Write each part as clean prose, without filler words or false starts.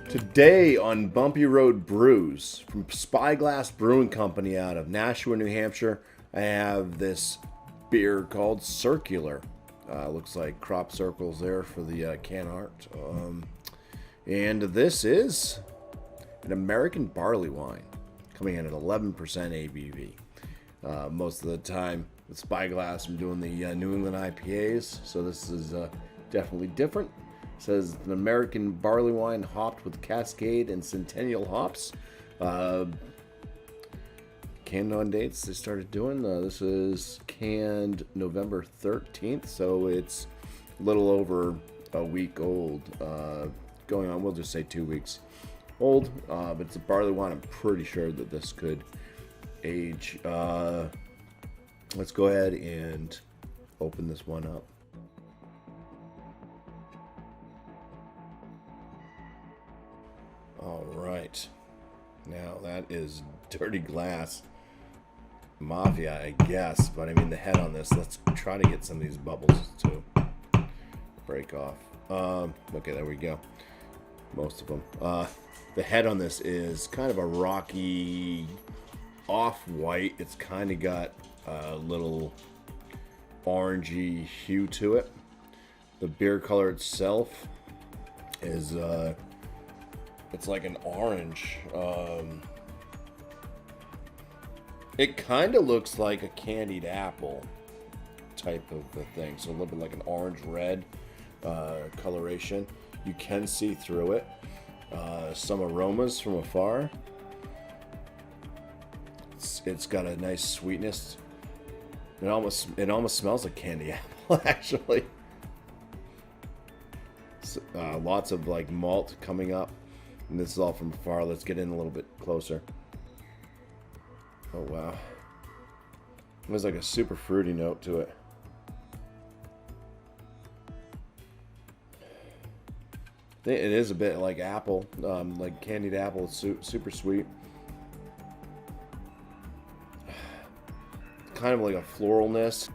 Today on Bumpy Road Brews from Spyglass Brewing Company out of Nashua, New Hampshire, I have this beer called Circular. Looks like crop circles there for the can art. And this is an American barley wine coming in at 11% ABV. Most of the time with Spyglass, I'm doing the New England IPAs, so this is definitely different. It says an American barley wine hopped with Cascade and Centennial hops. Canned on dates they started doing. This is canned November 13th, so it's a little over a week old. Going on, we'll just say 2 weeks old. But it's a barley wine. I'm pretty sure that this could age. Let's go ahead and open this one up. All right, now that is dirty glass mafia, I guess, but I mean the head on this, let's try to get some of these bubbles to break off. Okay, there we go, most of them. The head on this is kind of a rocky off-white. It's kind of got a little orangey hue to it. The beer color itself is it's like an orange. It kind of looks like a candied apple type of a thing. So a little bit like an orange-red coloration. You can see through it. Some aromas from afar. It's got a nice sweetness. It almost smells like candy apple, actually. Lots of like malt coming up. And this is all from afar. Let's get in a little bit closer. Oh, wow. There's like a super fruity note to it. It is a bit like apple, like candied apple. It's super sweet. Kind of like a floralness.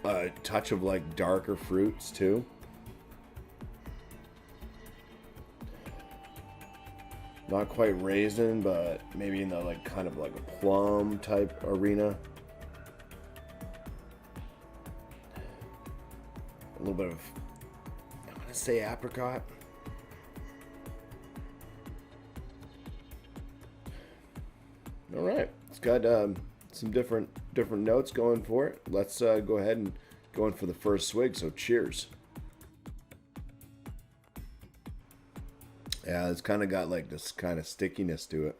A touch of like darker fruits, too. Not quite raisin, but maybe in the like kind of like a plum type arena. A little bit of, I'm gonna say apricot. All right, it's got some different notes going for it. Let's go ahead and go in for the first swig. So cheers. Yeah, it's kind of got like this kind of stickiness to it.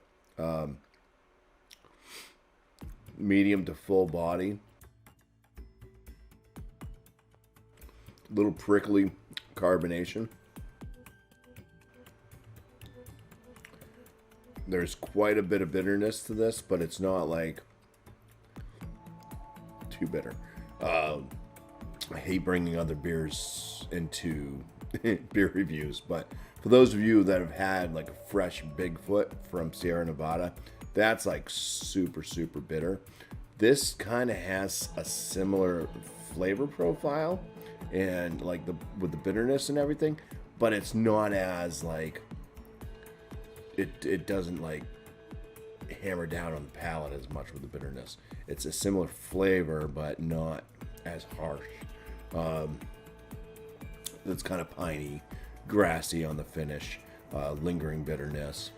Medium to full body. Little prickly carbonation. There's quite a bit of bitterness to this, but it's not like too bitter. I hate bringing other beers into beer reviews, but for those of you that have had like a fresh Bigfoot from Sierra Nevada, that's like super bitter. This kind of has a similar flavor profile and like with the bitterness and everything, but it's not as like it doesn't like hammer down on the palate as much with the bitterness. It's a similar flavor, but not as harsh. It's kind of piney, grassy on the finish, lingering bitterness.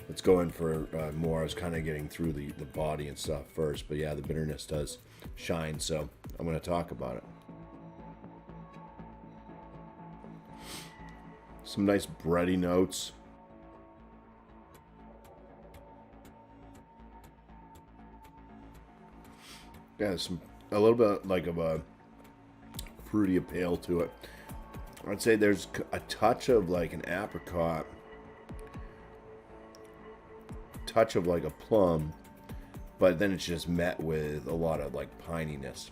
Let's go in for more. I was kind of getting through the body and stuff first, but yeah, the bitterness does shine, so I'm going to talk about it. Some nice bready notes. Yeah, a little bit like of a fruity appeal to it. I'd say there's a touch of like an apricot, touch of like a plum, but then it's just met with a lot of like pininess.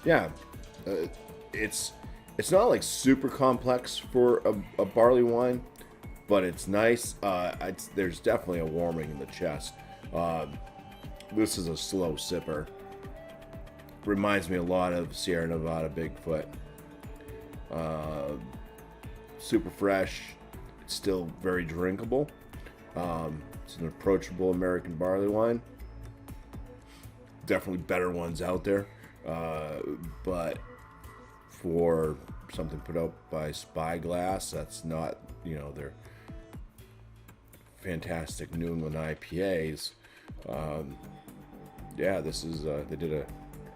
Yeah, it's not like super complex for a barley wine, but it's nice. There's definitely a warming in the chest. This is a slow sipper. Reminds me a lot of Sierra Nevada Bigfoot. Super fresh. It's still very drinkable. It's an approachable American barley wine. Definitely better ones out there. But for something put out by Spyglass, that's not, you know, they're fantastic New England IPAs. Yeah, this is, they did a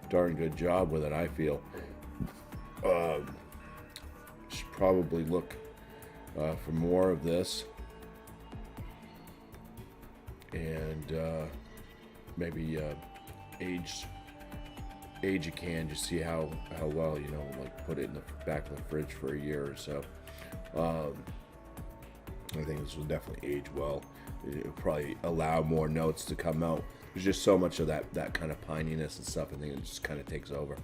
darn good job with it, I feel. Should probably look for more of this. And maybe age a can, just see how well, you know, like put it in the back of the fridge for a year or so. I think this will definitely age well. It'll probably allow more notes to come out. There's just so much of that kind of pininess and stuff. I think it just kind of takes over.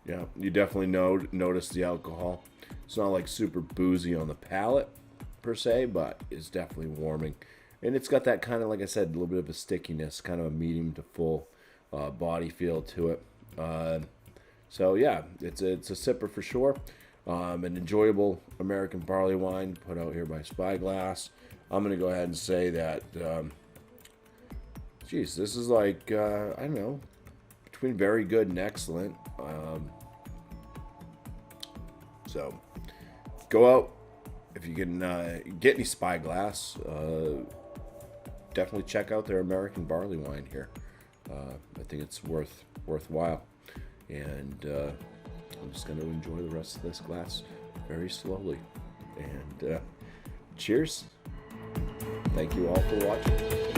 Yeah, you definitely notice the alcohol. It's not like super boozy on the palate per se, but it's definitely warming. And it's got that kind of, like I said, a little bit of a stickiness, kind of a medium to full body feel to it. So yeah, it's a sipper for sure. An enjoyable American barley wine put out here by Spyglass. I'm going to go ahead and say that, geez, this is like, I don't know, between very good and excellent. So go out if you can get any Spyglass. Definitely check out their American barley wine here. I think it's worthwhile. And I'm just going to enjoy the rest of this glass very slowly. And cheers. Thank you all for watching.